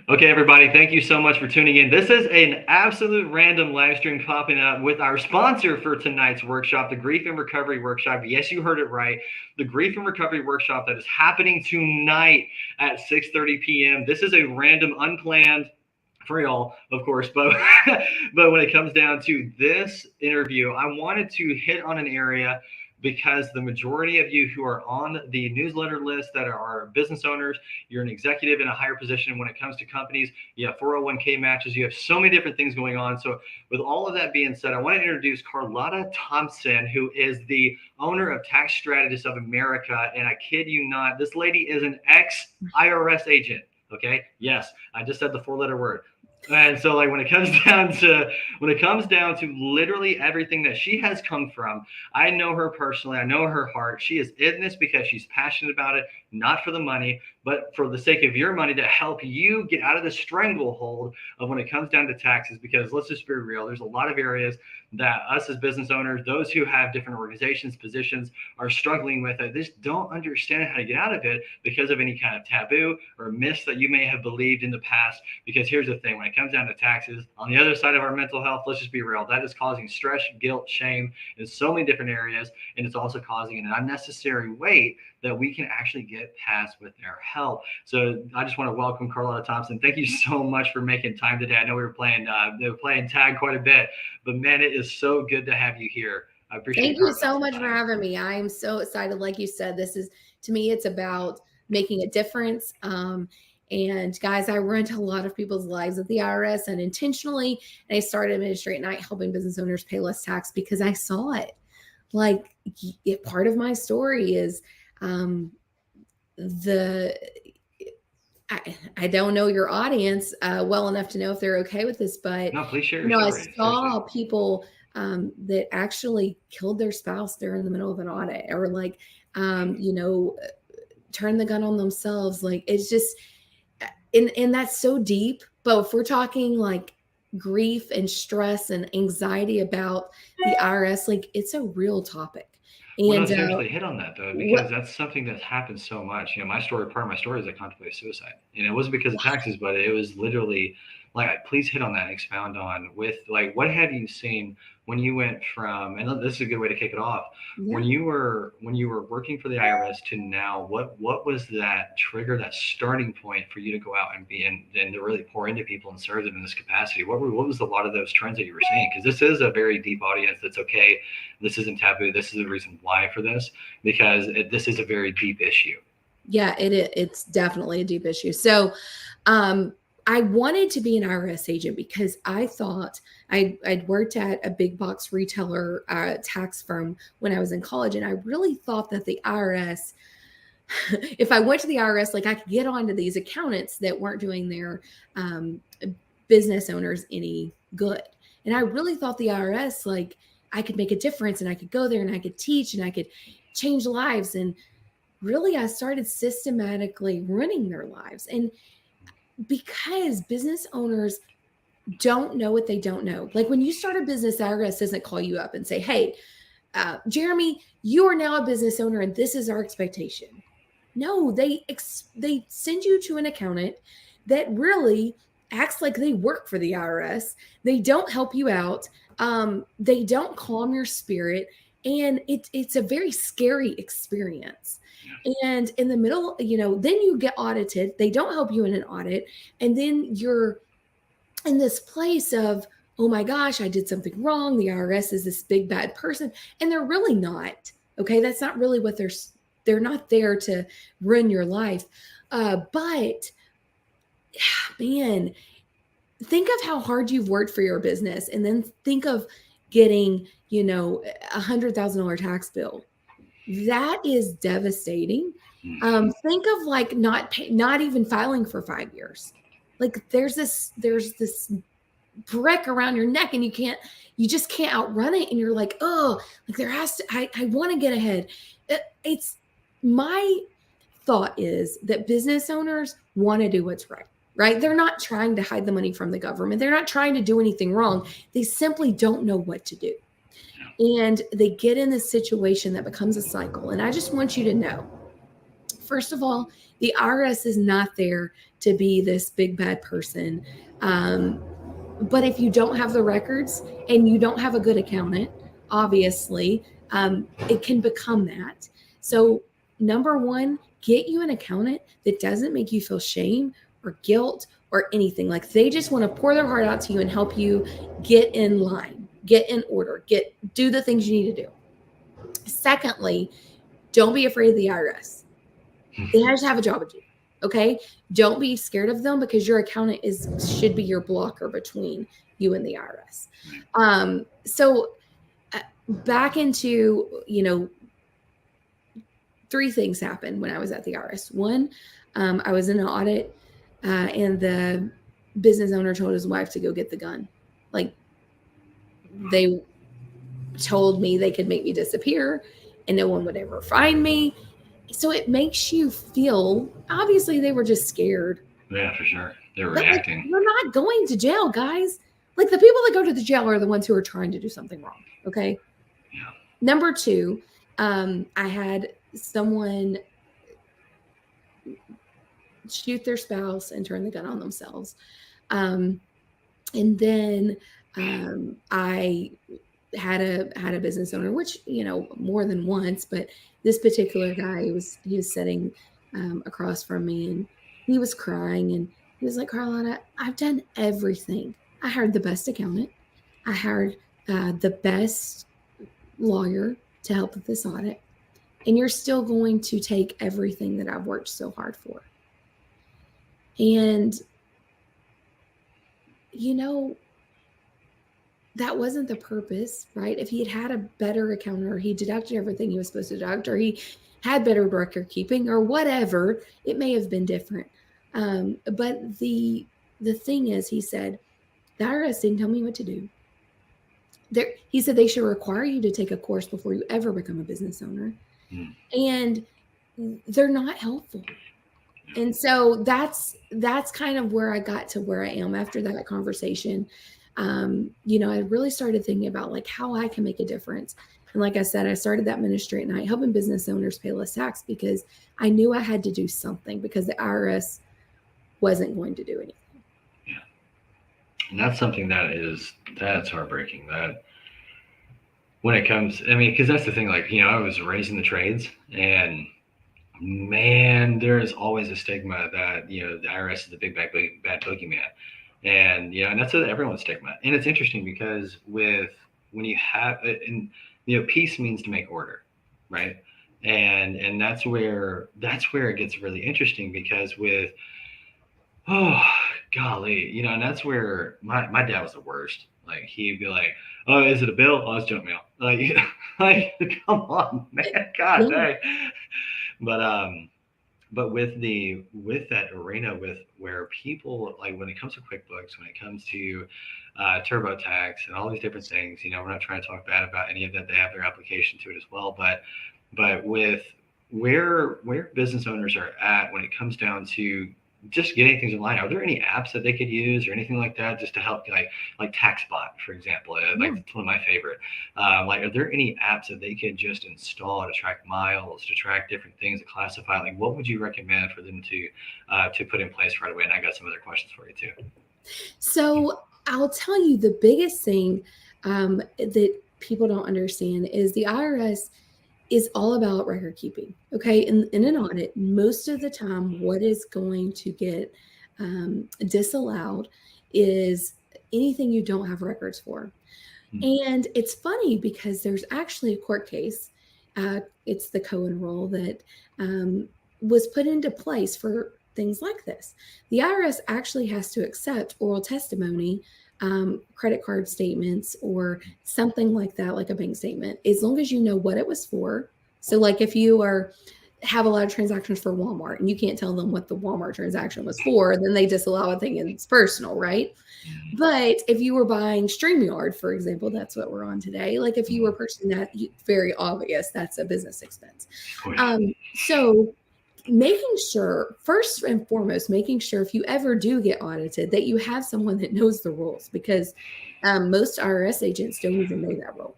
Okay, everybody, thank you so much for tuning in. This is an absolute random live stream popping up with our sponsor for tonight's workshop, the Grief and Recovery Workshop. Yes, you heard it right. The Grief and Recovery Workshop that is happening tonight at 6:30 p.m. This is a random, unplanned for y'all, of course, but but when it comes down to this interview, I wanted to hit on an area because the majority of you who are on the newsletter list that are business owners, you're an executive in a higher position when it comes to companies, you have 401k matches, you have so many different things going on. So with all of that being said, I want to introduce Carlotta Thompson, who is the owner of Tax Strategists of America. And I kid you not, this lady is an ex-IRS agent. Okay. Yes, I just said the four-letter word. And so like when it comes down to literally everything that she has come from, I know her personally, I know her heart. She is in this because she's passionate about it, not for the money, but for the sake of your money to help you get out of the stranglehold of when it comes down to taxes. Because let's just be real, there's a lot of areas that us as business owners, those who have different organizations, positions, are struggling with it. They just don't understand how to get out of it because of any kind of taboo or myths that you may have believed in the past. Because here's the thing, when it comes down to taxes, on the other side of our mental health, let's just be real, that is causing stress, guilt, shame in so many different areas. And it's also causing an unnecessary weight that we can actually get past with their help. So I just want to welcome Carlotta Thompson. Thank you so much for making time today. I know we were playing tag quite a bit, but man, it is so good to have you here. I appreciate Thank you so much for having me. I am so excited. Like you said, this is, to me, it's about making a difference. And guys, I run into a lot of people's lives at the IRS unintentionally. And I started Administrate at Night helping business owners pay less tax because I saw it. Like part of my story is I don't know your audience well enough to know if they're okay with this, but no, please share your story. I saw people that actually killed their spouse during the middle of an audit, or like, turned the gun on themselves. Like it's just, and that's so deep. But if we're talking like grief and stress and anxiety about the IRS, like it's a real topic. And well, no, seriously, hit on that though, because that's something that's happened so much. You know, part of my story is I contemplated suicide. And it wasn't because of taxes, but it was literally like, please hit on that and expound on with like, what have you seen when you went from, and this is a good way to kick it off, when you were working for the IRS to now, what was that trigger, that starting point for you to go out and be and to really pour into people and serve them in this capacity? What was a lot of those trends that you were seeing? Because this is a very deep audience. That's okay. This isn't taboo. This is the reason why for this, because this is a very deep issue. Yeah, it's definitely a deep issue. So, I wanted to be an IRS agent because I thought I'd worked at a big box retailer tax firm when I was in college. And I really thought that the IRS, if I went to the IRS, like I could get onto these accountants that weren't doing their business owners any good. And I really thought the IRS, like I could make a difference and I could go there and I could teach and I could change lives. And really, I started systematically running their lives. And because business owners don't know what they don't know. Like when you start a business, IRS doesn't call you up and say, hey, Jeremy, you are now a business owner and this is our expectation. No, they send you to an accountant that really acts like they work for the IRS. They don't help you out. They don't calm your spirit. And it's a very scary experience. And in the middle, then you get audited. They don't help you in an audit. And then you're in this place of, oh my gosh, I did something wrong. The IRS is this big bad person. And they're really not. Okay. That's not really what they're not there to ruin your life. But man, think of how hard you've worked for your business. And then think of getting, $100,000 tax bill. That is devastating. Think of like not even filing for 5 years. Like there's this brick around your neck and you just can't outrun it. And you're like, oh, like I want to get ahead. It's my thought is that business owners want to do what's right. Right? They're not trying to hide the money from the government. They're not trying to do anything wrong. They simply don't know what to do. And they get in this situation that becomes a cycle. And I just want you to know, first of all, the IRS is not there to be this big bad person. But if you don't have the records and you don't have a good accountant, obviously, it can become that. So, number one, get you an accountant that doesn't make you feel shame or guilt or anything. Like they just want to pour their heart out to you and help you get in line, get in order, do the things you need to do. Secondly, don't be afraid of the IRS. They have to have a job with you. Okay. Don't be scared of them because your accountant should be your blocker between you and the IRS. So back into, three things happened when I was at the IRS. One, I was in an audit and the business owner told his wife to go get the gun. Like they told me they could make me disappear and no one would ever find me. So it makes you feel, obviously they were just scared. Yeah, for sure. They're reacting. We're not going to jail, guys. Like the people that go to the jail are the ones who are trying to do something wrong. Okay. Yeah. Number two, I had someone shoot their spouse and turn the gun on themselves. And then I had a business owner, which, more than once, but this particular guy, he was sitting across from me and he was crying and he was like, Carlotta, I've done everything. I hired the best accountant. I hired the best lawyer to help with this audit. And you're still going to take everything that I've worked so hard for. And, that wasn't the purpose, right? If he had a better accountant or he deducted everything he was supposed to deduct or he had better record keeping or whatever, it may have been different. But the thing is, he said, the IRS didn't tell me what to do. He said they should require you to take a course before you ever become a business owner. And they're not helpful. And so that's kind of where I got to where I am after that conversation. I really started thinking about like how I can make a difference. And like I said, I started that ministry at night, helping business owners pay less tax because I knew I had to do something because the IRS wasn't going to do anything. Yeah. And that's something that's heartbreaking. That when it comes, because that's the thing, like, I was raised in the trades and man, there is always a stigma that, the IRS is the big bad boogeyman. And, and that's everyone's stigma. And it's interesting because when you have, peace means to make order, right? And that's where it gets really interesting because oh, golly, and that's where my dad was the worst. Like he'd be like, oh, is it a bill? Oh, it's junk mail. Like, come on, man, God dang. But with that arena where people, like when it comes to QuickBooks, when it comes to TurboTax and all these different things, we're not trying to talk bad about any of that. They have their application to it as well. But with where business owners are at when it comes down to just getting things in line, are there any apps that they could use or anything like that just to help, like TaxBot, for example? Like it's one of my favorite. Are there any apps that they could just install to track miles, to track different things, to classify? Like, what would you recommend for them to put in place right away? And I got some other questions for you too. So I'll tell you the biggest thing that people don't understand is the IRS is all about record keeping. Okay. In an audit, most of the time, what is going to get disallowed is anything you don't have records for. And it's funny because there's actually a court case. It's the Cohen Rule that was put into place for things like this. The IRS actually has to accept oral testimony, credit card statements or something like that, like a bank statement, as long as you know what it was for. So like if you have a lot of transactions for Walmart and you can't tell them what the Walmart transaction was for, then they disallow a thing and it's personal, right? But if you were buying StreamYard, for example, that's what we're on today. Like if you were purchasing that, very obvious, that's a business expense. So making sure, first and foremost, making sure if you ever do get audited that you have someone that knows the rules, because most IRS agents don't even know that rule.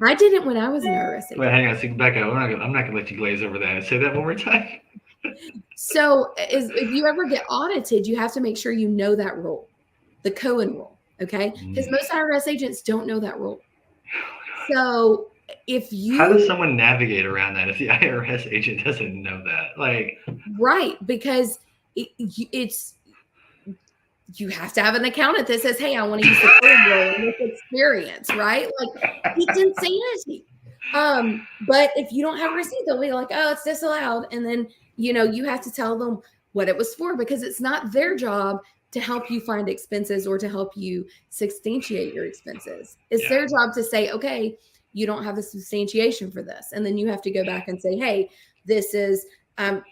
I didn't when I was an IRS agent. Wait, hang on, so back up. I'm not gonna let you glaze over that. Say that one more time. So if you ever get audited, you have to make sure you know that rule, the Cohen Rule, okay? Because most IRS agents don't know that rule. So if How does you someone navigate around that if the IRS agent doesn't know that? Like, right, because it's you have to have an accountant that says, "Hey, I want to use the Cohen Rule in this experience," right? Like it's insanity. But if you don't have a receipt, they'll be like, "Oh, it's disallowed," and then you have to tell them what it was for because it's not their job to help you find expenses or to help you substantiate your expenses. It's their job to say, "Okay, you don't have a substantiation for this," and then you have to go back and say, "Hey, this is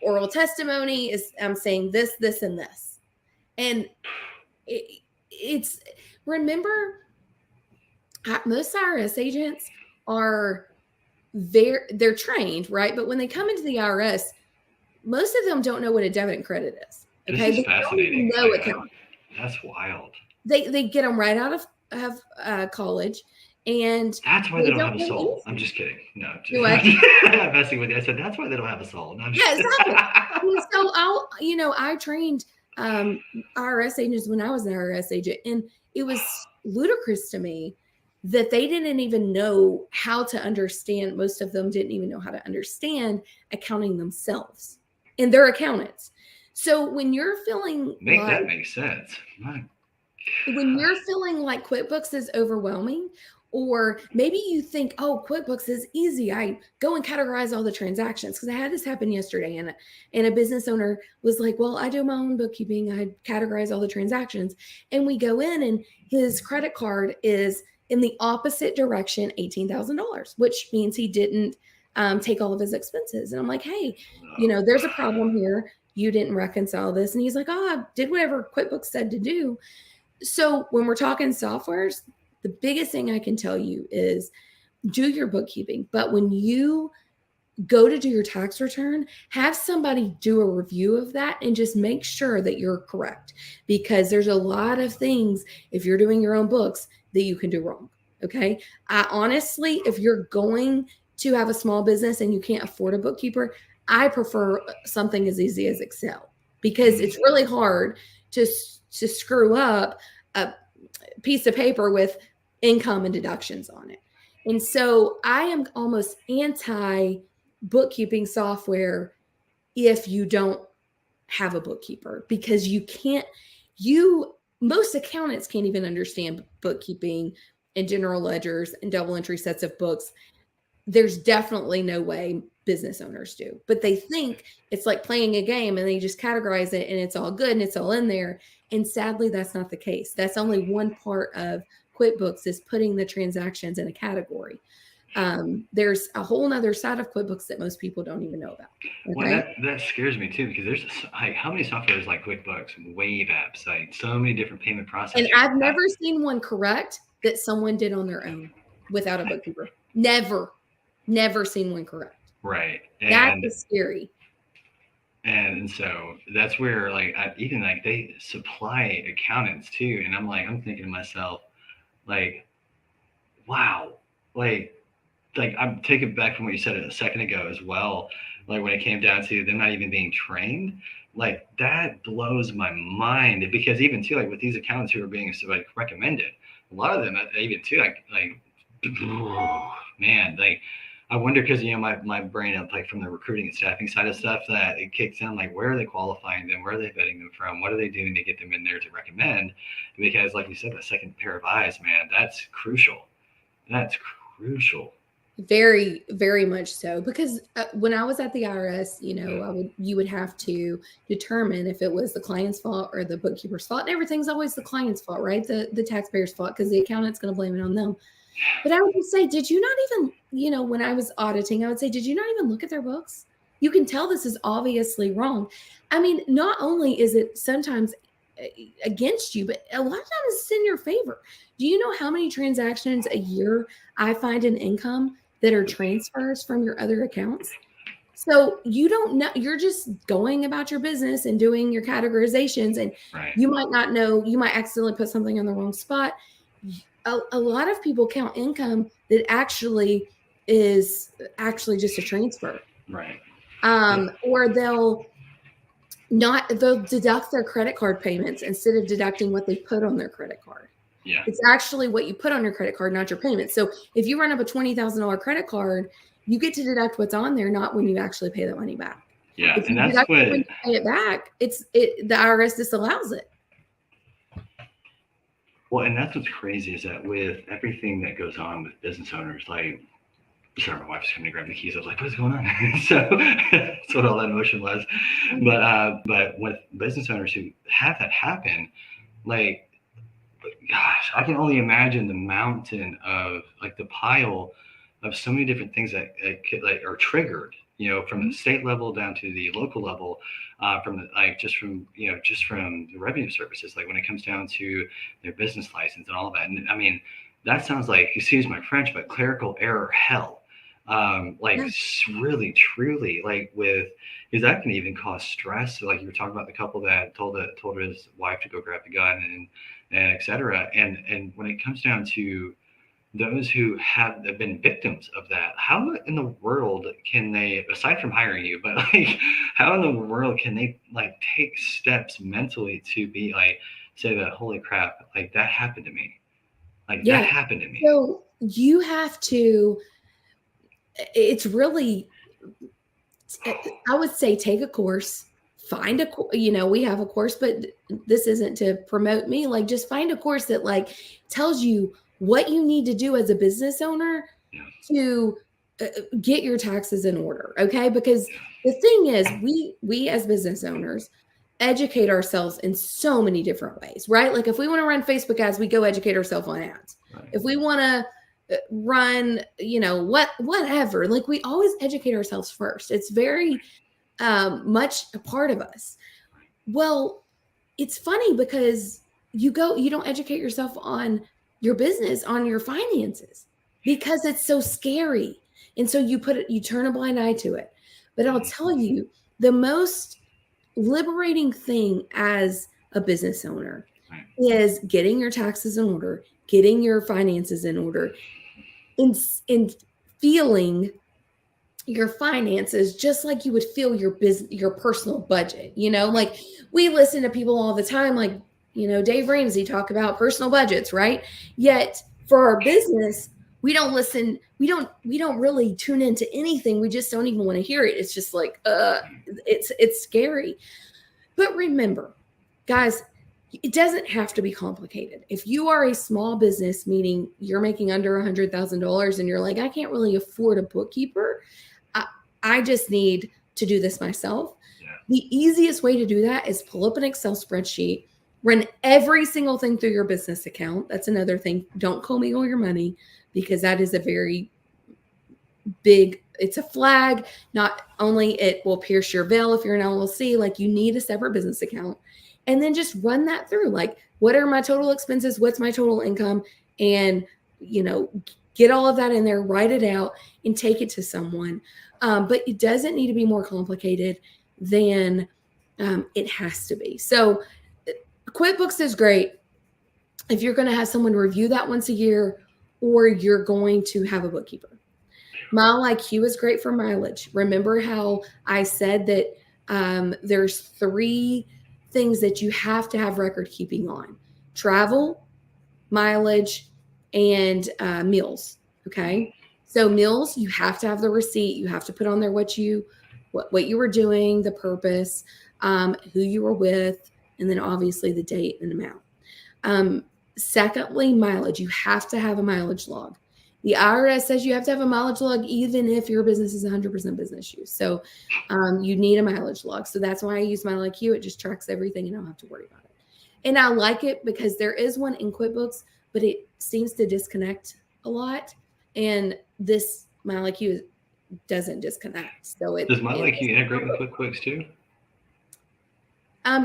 oral testimony. Is I'm saying this, this, and this," and it's remember most IRS agents are they're trained, right? But when they come into the IRS, most of them don't know what a debit and credit is. Okay, this is fascinating. They don't even know accounting. That's wild. They get them right out of college, and that's why they don't have a soul. Anything. I'm just kidding. No, I'm messing with you. I said that's why they don't have a soul. No, yeah, exactly. So I trained IRS agents when I was an IRS agent, and it was ludicrous to me that they didn't even know how to understand. Most of them didn't even know how to understand accounting themselves, and they're accountants. So when you're feeling that makes sense. When you're feeling like QuickBooks is overwhelming, or maybe you think, oh, QuickBooks is easy. I go and categorize all the transactions. Because I had this happen yesterday, and a business owner was like, well, I do my own bookkeeping. I categorize all the transactions. And we go in, and his credit card is in the opposite direction, $18,000, which means he didn't take all of his expenses. And I'm like, hey, there's a problem here. You didn't reconcile this. And he's like, oh, I did whatever QuickBooks said to do. So when we're talking softwares, the biggest thing I can tell you is do your bookkeeping. But when you go to do your tax return, have somebody do a review of that and just make sure that you're correct. Because there's a lot of things, if you're doing your own books, that you can do wrong. Okay. Honestly, if you're going to have a small business and you can't afford a bookkeeper, I prefer something as easy as Excel, because it's really hard to screw up a piece of paper with income and deductions on it. And so I am almost anti bookkeeping software if you don't have a bookkeeper, because most accountants can't even understand bookkeeping and general ledgers and double entry sets of books. There's definitely no way business owners do, but they think it's like playing a game and they just categorize it and it's all good and it's all in there. And sadly, that's not the case. That's only one part of QuickBooks, is putting the transactions in a category. There's a whole nother side of QuickBooks that most people don't even know about. Okay? Well, that scares me too, because there's how many softwares like QuickBooks, Wave apps, like so many different payment processors. And I've never seen one correct that someone did on their own without a bookkeeper. Never seen one correct. Right. That is scary. And so that's where even they supply accountants too. And I'm thinking to myself, wow, I'm taking back from what you said a second ago as well. Like when it came down to them not even being trained, that blows my mind, because even too, with these accountants who are being recommended, a lot of them even too, man, I wonder, because my brain up from the recruiting and staffing side of stuff, that it kicks in, where are they qualifying them, where are they vetting them from, what are they doing to get them in there to recommend? Because like you said, the second pair of eyes, man, that's crucial. Very, very much so. Because when I was at the IRS, you would have to determine if it was the client's fault or the bookkeeper's fault. And everything's always the client's fault, right? The taxpayer's fault, because the accountant's going to blame it on them. But I would just say, did you not even, when I was auditing, I would say, did you not even look at their books? You can tell this is obviously wrong. I mean, not only is it sometimes against you, but a lot of times it's in your favor. Do you know how many transactions a year I find in income that are transfers from your other accounts? So you don't know, you're just going about your business and doing your categorizations, and you might not know, you might accidentally put something in the wrong spot. A lot of people count income that is actually just a transfer. Right. Or they'll they'll deduct their credit card payments instead of deducting what they put on their credit card. Yeah. It's actually what you put on your credit card, not your payments. So if you run up a $20,000 credit card, you get to deduct what's on there, not when you actually pay that money back. Yeah, if you and that's deduct what it when you pay it back, the IRS disallows it. Well, and that's what's crazy is that with everything that goes on with business owners, like, sorry, my wife's coming to grab the keys. I was like, what's going on? So that's what all that emotion was. But with business owners who have that happen, like, gosh, I can only imagine the mountain of like the pile of so many different things that like are triggered, from the state level down to the local level, from the just from the revenue services, like when it comes down to their business license and all of that. And I mean, that sounds like, excuse my French, but clerical error hell. Really, truly, like because that can even cause stress. So like you were talking about the couple that told his wife to go grab the gun and et cetera. And when it comes down to those who have been victims of that, how in the world can they, aside from hiring you, but like, how in the world can they like take steps mentally to be like, say that, holy crap, like that happened to me. Like that happened to me. So you have to, it's really, I would say take a course, find we have a course, but this isn't to promote me. Like just find a course that like tells you what you need to do as a business owner to get your taxes in order. Okay. Because the thing is, we as business owners educate ourselves in so many different ways, right? Like if we want to run Facebook ads, we go educate ourselves on ads. Right. If we want to run, whatever, like we always educate ourselves first. It's very much a part of us. Well, it's funny because you don't educate yourself on your business, on your finances, because it's so scary. And so you turn a blind eye to it. But I'll tell you, the most liberating thing as a business owner is getting your taxes in order, getting your finances in order, in feeling your finances just like you would feel your personal budget. Like we listen to people all the time, like, Dave Ramsey talk about personal budgets, right? Yet for our business, we don't listen. We don't really tune into anything. We just don't even want to hear it. It's just like, it's scary. But remember, guys, it doesn't have to be complicated. If you are a small business, meaning you're making under $100,000 and you're like, I can't really afford a bookkeeper, I just need to do this myself. Yeah. The easiest way to do that is pull up an Excel spreadsheet, run every single thing through your business account. That's another thing. Don't commingle your money, because that is a very big, it's a flag. Not only it will pierce your veil if you're an LLC, like you need a separate business account. And then just run that through. Like, what are my total expenses? What's my total income? And, get all of that in there, write it out, and take it to someone. But it doesn't need to be more complicated than it has to be. So QuickBooks is great if you're going to have someone review that once a year, or you're going to have a bookkeeper. MileIQ is great for mileage. Remember how I said that there's 3 things that you have to have record keeping on: travel, mileage, and meals. Okay. So meals, you have to have the receipt. You have to put on there what you were doing, the purpose, who you were with, and then obviously the date and amount. Secondly, mileage. You have to have a mileage log. The IRS says you have to have a mileage log even if your business is 100% business use. So you need a mileage log. So that's why I use MileIQ. It just tracks everything and I don't have to worry about it. And I like it because there is one in QuickBooks, but it seems to disconnect a lot. And this MileIQ doesn't disconnect. So does MileIQ integrate with QuickBooks too?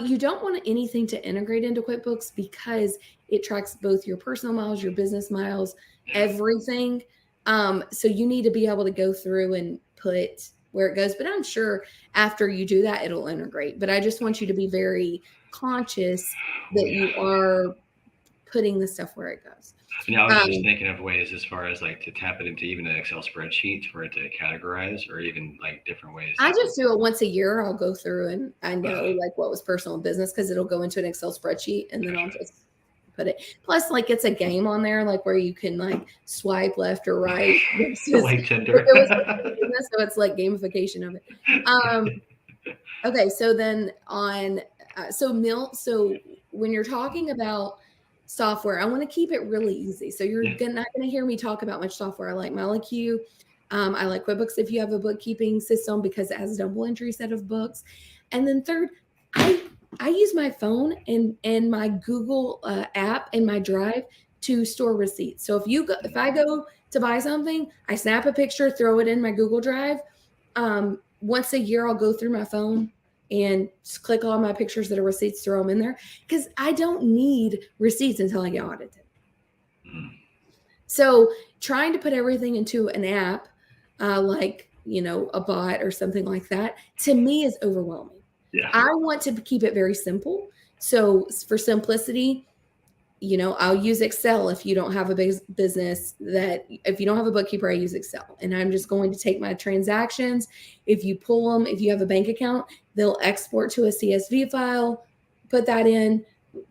You don't want anything to integrate into QuickBooks because it tracks both your personal miles, your business miles, everything. So you need to be able to go through and put where it goes. But I'm sure after you do that, it'll integrate. But I just want you to be very conscious that you are putting the stuff where it goes. You know, I was just Um, thinking of ways as far as like to tap it into even an Excel spreadsheet for it to categorize, or even like different ways I that. just do it once a year. I'll go through and I Uh, know like what was personal and business because it'll go into an Excel spreadsheet and then I'll gotcha. just put it. Plus, like it's a game on there, like where you can like swipe left or right. Versus Like Tinder. it was personal business, so it's like gamification of it. Okay, so then on so when you're talking about software, I want to keep it really easy. So you're Yeah. not going to hear me talk about much software. I like MalaQ. I like QuickBooks if you have a bookkeeping system because it has a double entry set of books. And then third, I I use my phone and my Google app and my Drive to store receipts. So if I go to buy something, I snap a picture, throw it in my Google Drive. Once a year, I'll go through my phone and just click all my pictures that are receipts, throw them in there because I don't need receipts until I get audited. Mm. So trying to put everything into an app, like a bot or something like that, to me is overwhelming. Yeah. I want to keep it very simple. So for simplicity, I'll use Excel if you don't have a business if you don't have a bookkeeper, I use Excel. And I'm just going to take my transactions. If you pull them, if you have a bank account, they'll export to a CSV file, put that in,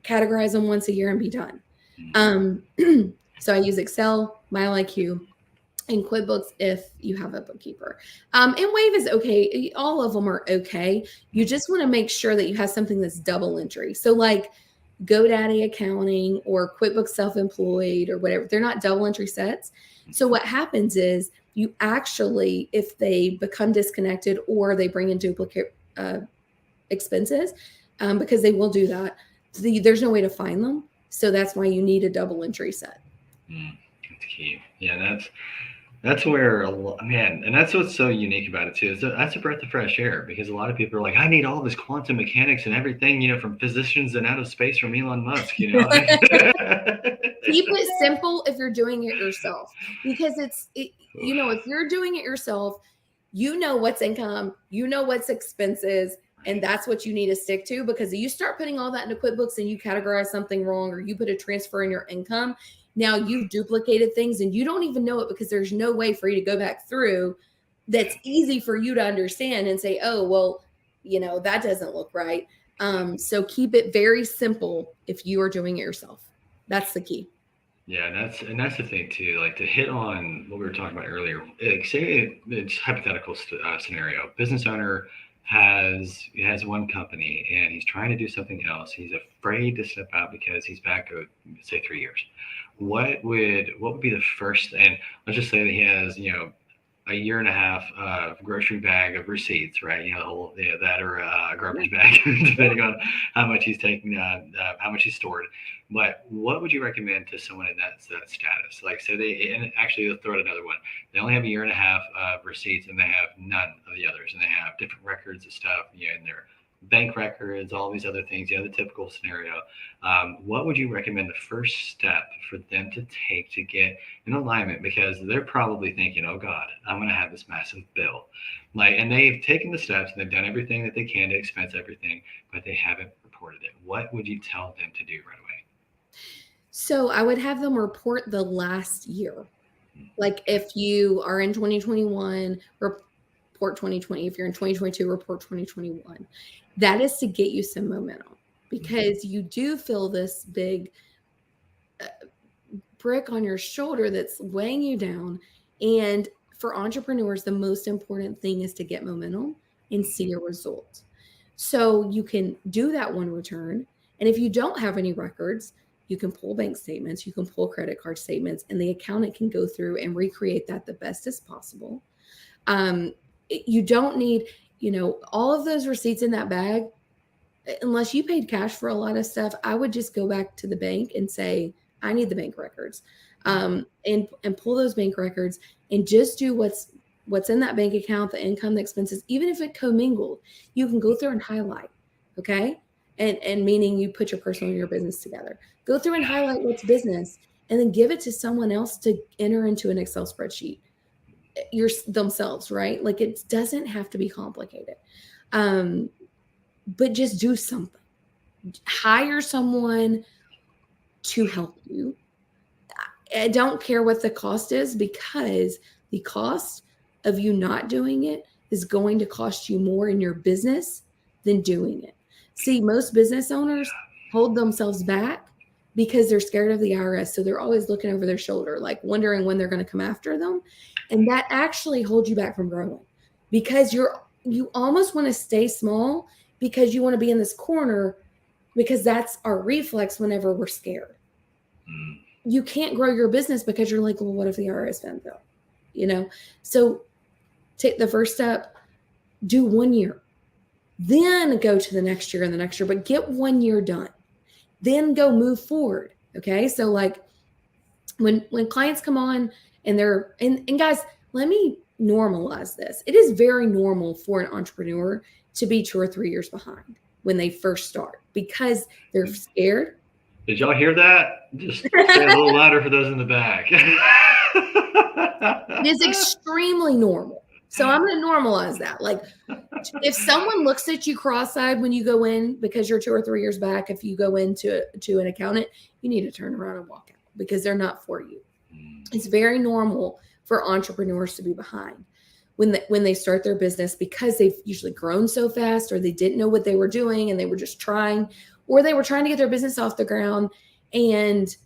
categorize them once a year and be done. So I use Excel, MyLIQ, and QuickBooks if you have a bookkeeper. And Wave is okay. All of them are okay. You just want to make sure that you have something that's double entry. So like GoDaddy Accounting or QuickBooks Self-Employed or whatever, they're not double entry sets. So what happens is you actually, if they become disconnected or they bring in duplicate expenses, because they will do that, there's no way to find them. So that's why you need a double entry set. That's key. Yeah, that's where man, and that's what's so unique about it too. Is that's a breath of fresh air because a lot of people are like, I need all this quantum mechanics and everything, from physicians and out of space from Elon Musk. Keep it simple if you're doing it yourself, because if you're doing it yourself, what's income, what's expenses, and that's what you need to stick to. Because if you start putting all that into QuickBooks and you categorize something wrong or you put a transfer in your income, now you've duplicated things and you don't even know it because there's no way for you to go back through that's easy for you to understand and say, oh, well, that doesn't look right. So keep it very simple if you are doing it yourself. That's the key. Yeah, and that's the thing too. Like to hit on what we were talking about earlier. Say it's hypothetical scenario. Business owner has one company and he's trying to do something else. He's afraid to step out because he's back, say 3 years. What would be the first? And let's just say that he has a year and a half grocery bag of receipts, right? That or a garbage bag, depending on how much he's taking, how much he's stored. But what would you recommend to someone in that status? Like, so and actually, let's throw out another one. They only have a year and a half of receipts, and they have none of the others, and they have different records of stuff, in their bank records, all these other things, the typical scenario. What would you recommend the first step for them to take to get in alignment? Because they're probably thinking, oh God, I'm going to have this massive bill. And they've taken the steps and they've done everything that they can to expense everything, but they haven't reported it. What would you tell them to do right away? So I would have them report the last year. Like if you are in 2021, report 2020. If you're in 2022, report 2021. That is to get you some momentum because you do feel this big brick on your shoulder that's weighing you down. And for entrepreneurs, the most important thing is to get momentum and see a result. So you can do that one return. And if you don't have any records, you can pull bank statements, you can pull credit card statements, and the accountant can go through and recreate that the best as possible. You don't need, all of those receipts in that bag. Unless you paid cash for a lot of stuff, I would just go back to the bank and say, I need the bank records, and pull those bank records and just do what's in that bank account, the income, the expenses. Even if it commingled, you can go through and highlight. Okay. And meaning you put your personal and your business together. Go through and highlight what's business and then give it to someone else to enter into an Excel spreadsheet themselves, right? Like it doesn't have to be complicated. But just do something. Hire someone to help you. I don't care what the cost is, because the cost of you not doing it is going to cost you more in your business than doing it. See, most business owners hold themselves back because they're scared of the IRS. So they're always looking over their shoulder, like wondering when they're going to come after them. And that actually holds you back from growing, because you almost want to stay small because you want to be in this corner, because that's our reflex whenever we're scared. You can't grow your business because you're like, well, what if the IRS finds out? So take the first step, do 1 year, then go to the next year and the next year, but get 1 year done, then go move forward. Okay. So like when clients come on and they're, and guys, let me normalize this. It is very normal for an entrepreneur to be 2 or 3 years behind when they first start, because they're scared. Did y'all hear that? Just say a little louder for those in the back. It is extremely normal. So I'm going to normalize that. Like, if someone looks at you cross-eyed when you go in because you're 2 or 3 years back, if you go into an accountant, you need to turn around and walk out, because they're not for you. It's very normal for entrepreneurs to be behind when they start their business, because they've usually grown so fast, or they didn't know what they were doing and they were just trying, or they were trying to get their business off the ground and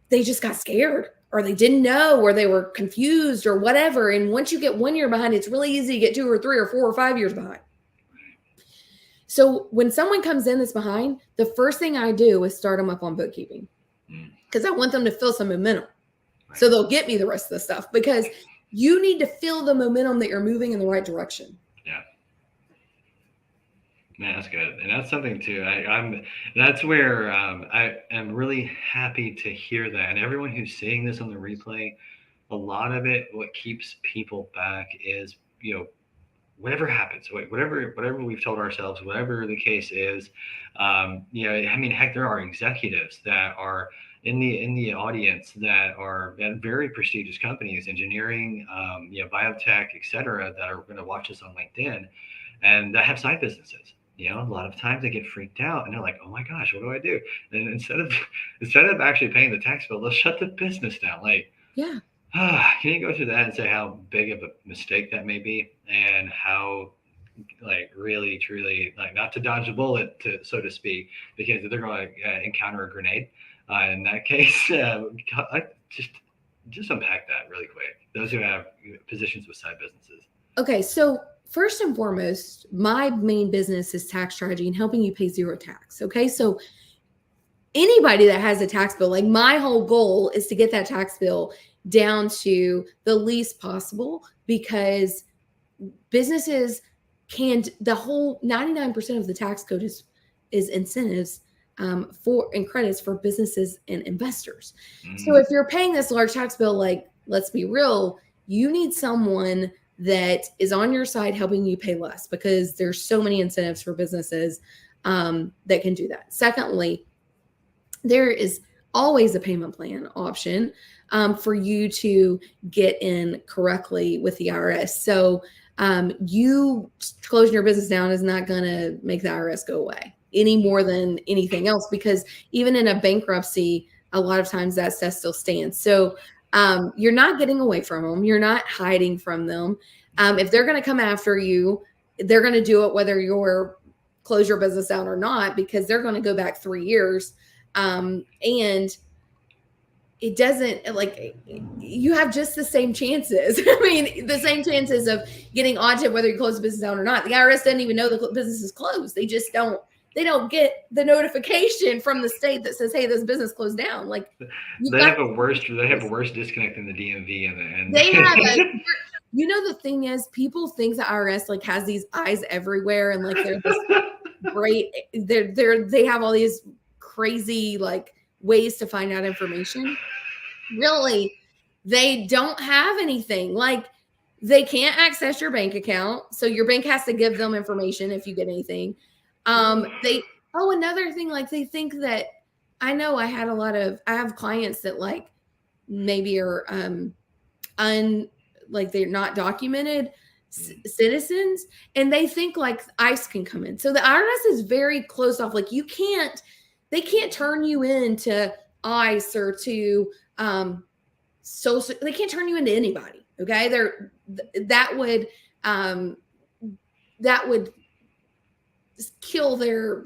they just got scared, or they didn't know, or they were confused, or whatever. And once you get 1 year behind, it's really easy to get 2 or 3 or 4 or 5 years behind. So when someone comes in that's behind, the first thing I do is start them up on bookkeeping, because I want them to feel some momentum. So they'll get me the rest of the stuff, because you need to feel the momentum that you're moving in the right direction. Yeah. Man, that's good. And that's something too. That's where I am really happy to hear that. And everyone who's seeing this on the replay, a lot of it, what keeps people back is, whatever happens, whatever we've told ourselves, whatever the case is, I mean, heck, there are executives that are in the audience that are at very prestigious companies, engineering, biotech, et cetera, that are going to watch us on LinkedIn, and that have side businesses. A lot of times they get freaked out and they're like, oh my gosh, what do I do? And instead of actually paying the tax bill, they'll shut the business down. Like, yeah. Can you go through that and say how big of a mistake that may be, and how, like, really, truly, like, not to dodge a bullet, so to speak, because they're going to encounter a grenade. In that case, just unpack that really quick. Those who have positions with side businesses. Okay, so first and foremost, my main business is tax strategy and helping you pay zero tax. Okay, so anybody that has a tax bill, like, my whole goal is to get that tax bill down to the least possible, because businesses the whole 99% of the tax code is incentives for and credits for businesses and investors. So if you're paying this large tax bill, like, let's be real, you need someone that is on your side helping you pay less, because there's so many incentives for businesses that can do that. Secondly, there is always a payment plan option for you to get in correctly with the IRS. So you closing your business down is not going to make the IRS go away any more than anything else, because even in a bankruptcy, a lot of times that stuff still stands. So you're not getting away from them. You're not hiding from them. If they're going to come after you, they're going to do it whether you're close your business down or not, because they're going to go back 3 years. And it doesn't, like, you have just the same chances. I mean, the same chances of getting audited whether you close the business down or not. The IRS doesn't even know the business is closed. They just don't get the notification from the state that says, hey, this business closed down. Like, they have a worse disconnect than the DMV and they have the thing is, people think the IRS, like, has these eyes everywhere, and, like, they're just great. They have all these crazy, like, ways to find out information. Really, they don't have anything. Like, they can't access your bank account, so your bank has to give them information if you get anything. Another thing, like, they think that, I know I have clients that, like, maybe are like, they're not documented citizens, and they think, like, ICE can come in. So the IRS is very closed off. Like, they can't turn you into ICE or to So they can't turn you into anybody. Okay. That would kill their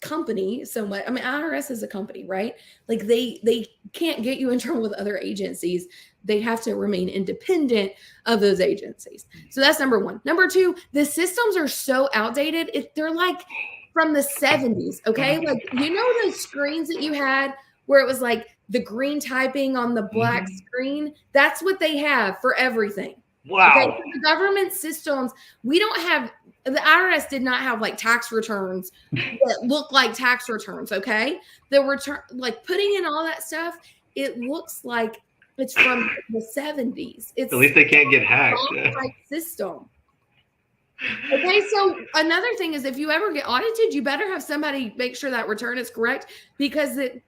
company so much. I mean, IRS is a company, right? Like they can't get you in trouble with other agencies. They have to remain independent of those agencies. So that's number one. Number two, the systems are so outdated. They're like from the 70s. Okay. Like, those screens that you had where it was like the green typing on the black screen? That's what they have for everything. Wow. Okay. So the government systems, the IRS did not have like tax returns that look like tax returns. Okay. The return, like putting in all that stuff, it looks like it's from the 70s. It's at least they can't get hacked. System. Okay, so another thing is if you ever get audited, you better have somebody make sure that return is correct, because it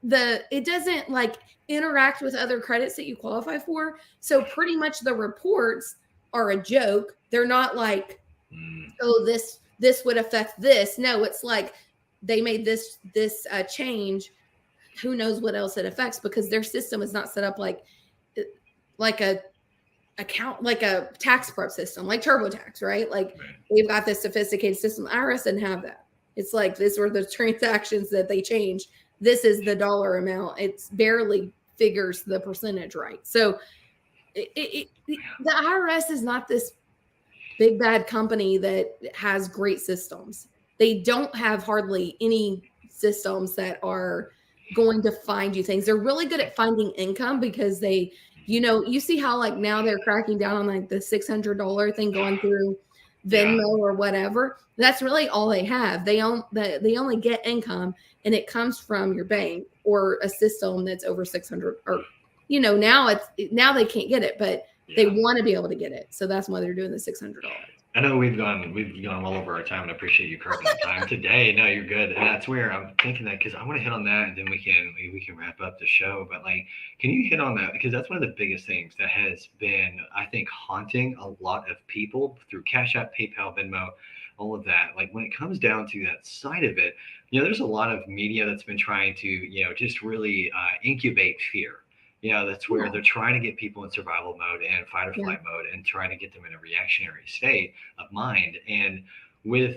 doesn't like interact with other credits that you qualify for. So pretty much the reports are a joke. They're not like, oh, this would affect this. No, it's like they made this change. Who knows what else it affects, because their system is not set up like a account, like a tax prep system, like TurboTax, right? Like they've got this sophisticated system. IRS didn't have that. It's like, these were the transactions that they changed. This is the dollar amount. It's barely figures the percentage right. So the IRS is not this big bad company that has great systems. They don't have hardly any systems that are going to find you things. They're really good at finding income, because they, you see how like now they're cracking down on like the $600 thing going through Venmo or whatever. That's really all they have. They only get income, and it comes from your bank or a system that's over 600, or now they can't get it, but they want to be able to get it. So that's why they're doing the $600. I know we've gone well over our time, and I appreciate you carving the time today. No, you're good. And that's where I'm thinking that, because I want to hit on that, and then we can wrap up the show. But like, can you hit on that? Because that's one of the biggest things that has been, I think, haunting a lot of people through Cash App, PayPal, Venmo, all of that. Like when it comes down to that side of it, there's a lot of media that's been trying to, just really incubate fear. That's where they're trying to get people in survival mode and fight or flight mode, and trying to get them in a reactionary state of mind. And with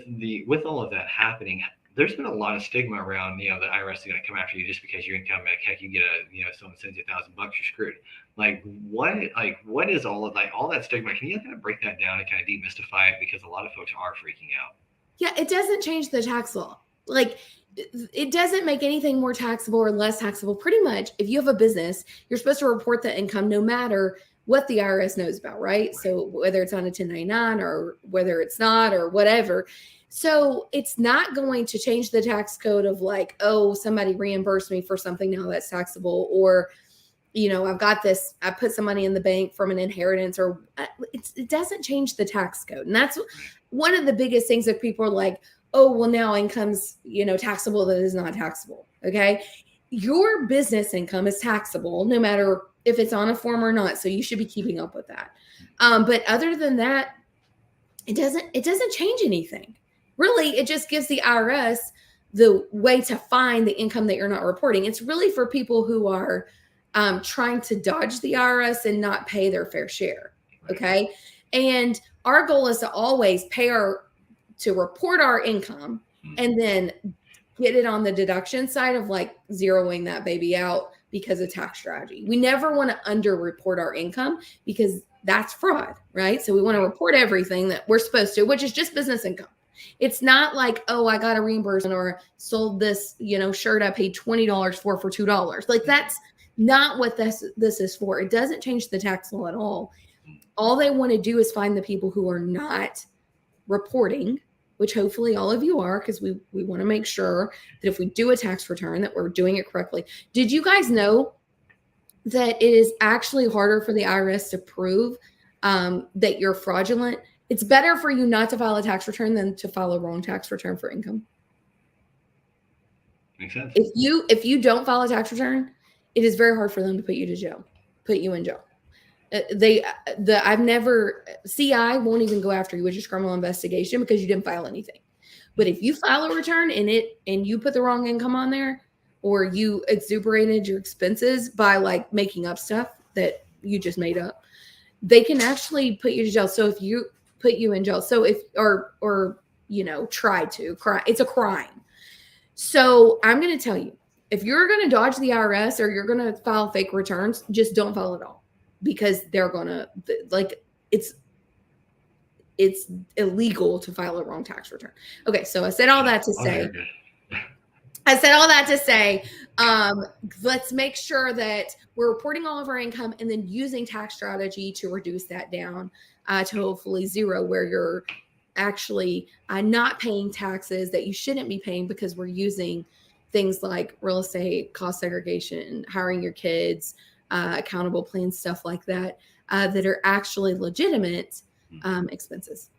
all of that happening, there's been a lot of stigma around, the IRS is going to come after you just because your income, heck, you get someone sends you $1,000, you're screwed. Like what is all of that stigma? Can you kind of break that down and kind of demystify it? Because a lot of folks are freaking out. Yeah, it doesn't change the tax law. Like, it doesn't make anything more taxable or less taxable. Pretty much, if you have a business, you're supposed to report the income no matter what the IRS knows about, right? So whether it's on a 1099 or whether it's not, or whatever. So it's not going to change the tax code of like, oh, somebody reimbursed me for something, now that's taxable. Or, I've got this, I put some money in the bank from an inheritance, or it doesn't change the tax code. And that's one of the biggest things that people are like, oh, well, now income's, taxable that is not taxable. Okay. Your business income is taxable no matter if it's on a form or not. So you should be keeping up with that. But other than that, it doesn't change anything. Really, it just gives the IRS the way to find the income that you're not reporting. It's really for people who are trying to dodge the IRS and not pay their fair share. Okay. And our goal is to always to report our income, and then get it on the deduction side of like zeroing that baby out because of tax strategy. We never want to underreport our income, because that's fraud, right? So we want to report everything that we're supposed to, which is just business income. It's not like, oh, I got a reimbursement or sold this, shirt I paid $20 for $2. Like that's not what this is for. It doesn't change the tax law at all. All they want to do is find the people who are not reporting, which hopefully all of you are, because we want to make sure that if we do a tax return that we're doing it correctly. Did you guys know that it is actually harder for the IRS to prove that you're fraudulent? It's better for you not to file a tax return than to file a wrong tax return for income. Makes sense. If you don't file a tax return, it is very hard for them to put you in jail. CI won't even go after you with just criminal investigation because you didn't file anything. But if you file a return and you put the wrong income on there, or you exuberated your expenses by like making up stuff that you just made up, they can actually put you to jail. So if you put you in jail, so if or you know, try to crime, it's a crime. So I'm going to tell you, if you're going to dodge the IRS or you're going to file fake returns, just don't file at all, because they're going to, like, it's illegal to file a wrong tax return. Okay, so I said all that to say, let's make sure that we're reporting all of our income and then using tax strategy to reduce that down to hopefully zero, where you're actually not paying taxes that you shouldn't be paying, because we're using things like real estate, cost segregation, hiring your kids, accountable plans, stuff like that, that are actually legitimate expenses.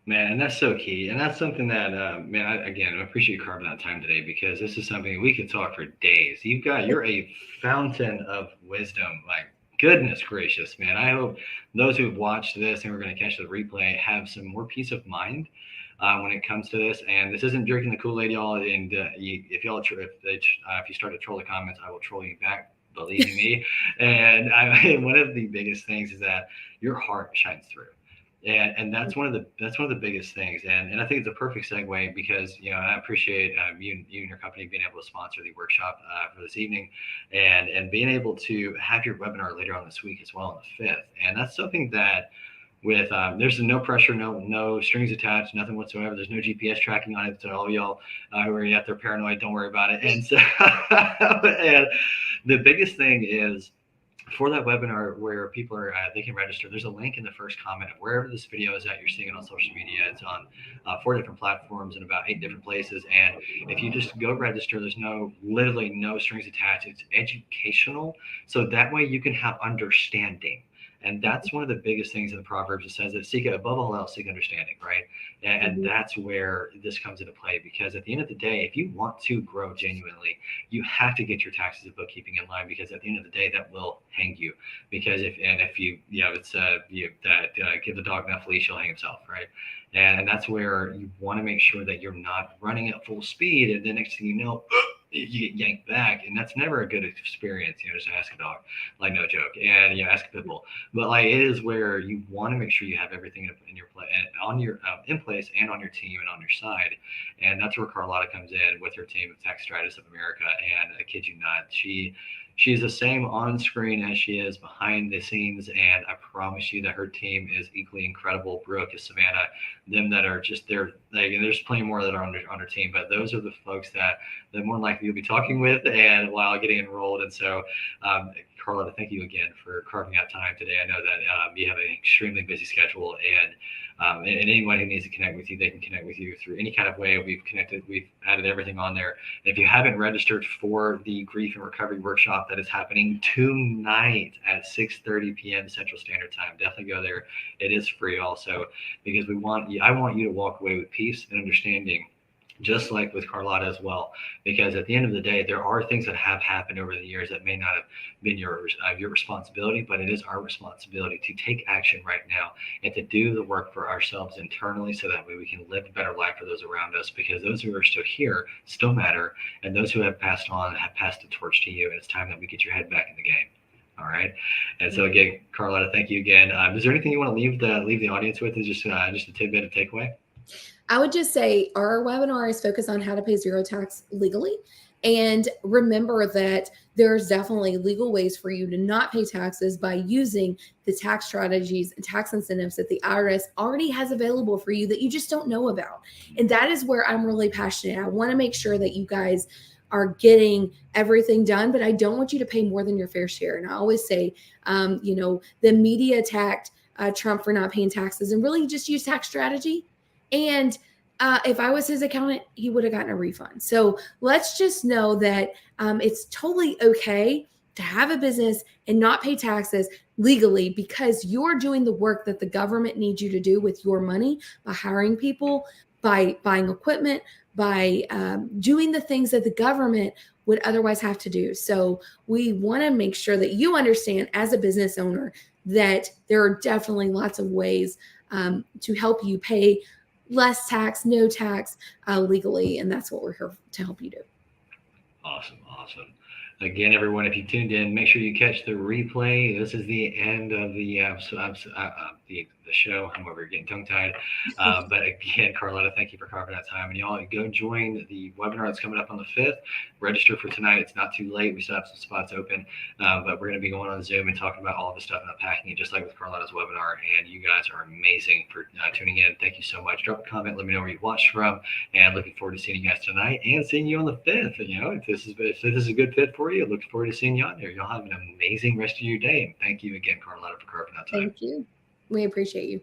Man, and that's so key. And that's something that, man, I appreciate you carving out time today, because this is something we could talk for days. You're a fountain of wisdom. Like, goodness gracious, man. I hope those who've watched this and we're going to catch the replay have some more peace of mind when it comes to this. And this isn't drinking the Kool-Aid, y'all. And if you start to troll the comments, I will troll you back. Believe me. And one of the biggest things is that your heart shines through. And that's one of the biggest things, and I think it's a perfect segue, because I appreciate you and your company being able to sponsor the workshop for this evening, and being able to have your webinar later on this week as well on the 5th. And that's something that, with there's no pressure, no strings attached, nothing whatsoever. There's no GPS tracking on it. So all y'all who are out there paranoid, don't worry about it. And so and the biggest thing is, for that webinar where people are, they can register, there's a link in the first comment of wherever this video is at. You're seeing it on social media. It's on 4 different platforms in about 8 different places. And if you just go register, there's literally no strings attached. It's educational. So that way you can have understanding. And that's one of the biggest things in the Proverbs. It says that seek above all else, seek understanding, right? And that's where this comes into play, because at the end of the day, if you want to grow genuinely, you have to get your taxes and bookkeeping in line, because at the end of the day, that will hang you. Because if you give the dog enough leash, he'll hang himself, right? And that's where you want to make sure that you're not running at full speed, and the next thing you know, you get yanked back, and that's never a good experience. Just ask a dog, like, no joke, and ask a pit bull. But like, it is where you want to make sure you have everything in your in place and on your team and on your side. And that's where Carlotta comes in with her team of Tax Strategists of America. And I kid you not, she's the same on screen as she is behind the scenes, and I promise you that her team is equally incredible. Brooke, Savannah, them that are just there. Like, and there's plenty more that are on her team, but those are the folks that more likely you'll be talking with and while getting enrolled. And so, Carlotta, thank you again for carving out time today. I know that you have an extremely busy schedule, and anyone who needs to connect with you, they can connect with you through any kind of way. We've added everything on there. And if you haven't registered for the Grief and Recovery Workshop that is happening tonight at 6:30 p.m. Central Standard Time, definitely go there. It is free also, because I want you to walk away with peace and understanding, just like with Carlotta as well. Because at the end of the day, there are things that have happened over the years that may not have been your responsibility, but it is our responsibility to take action right now and to do the work for ourselves internally, so that way we can live a better life for those around us, because those who are still here still matter, and those who have passed on have passed the torch to you, and it's time that we get your head back in the game. All right. And so again, Carlotta, thank you again. Is there anything you want to leave the audience with? Is just a tidbit of takeaway? I would just say our webinar is focused on how to pay zero tax legally. And remember that there's definitely legal ways for you to not pay taxes by using the tax strategies and tax incentives that the IRS already has available for you that you just don't know about. And that is where I'm really passionate. I want to make sure that you guys are getting everything done, but I don't want you to pay more than your fair share. And I always say, the media attacked Trump for not paying taxes, and really just use tax strategy. And if I was his accountant, he would have gotten a refund. So let's just know that it's totally okay to have a business and not pay taxes legally, because you're doing the work that the government needs you to do with your money, by hiring people, by buying equipment, by doing the things that the government would otherwise have to do. So we want to make sure that you understand, as a business owner, that there are definitely lots of ways to help you pay less tax, no tax legally. And that's what we're here to help you do. Awesome. Again, everyone, if you tuned in, make sure you catch the replay. This is the end of the show. I'm over here getting tongue-tied. But again, Carlotta, thank you for carving out time. And y'all go join the webinar that's coming up on the 5th. Register for tonight. It's not too late. We still have some spots open. But we're going to be going on Zoom and talking about all of the stuff and unpacking it, just like with Carlotta's webinar. And you guys are amazing for tuning in. Thank you so much. Drop a comment. Let me know where you watched from. And looking forward to seeing you guys tonight and seeing you on the 5th. If this is a good fit for you, look forward to seeing you on there. Y'all have an amazing rest of your day. And thank you again, Carlotta, for carving out time. Thank you. We appreciate you.